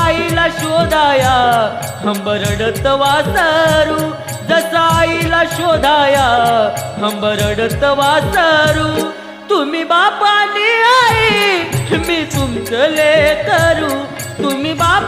आईला शोधाया हंबरडत वासरू, जसा आईला शोधाया हंबरडत वासरू. तुम्ही बापानी आई मी तुमचं लेकरू, तुम्ही बाप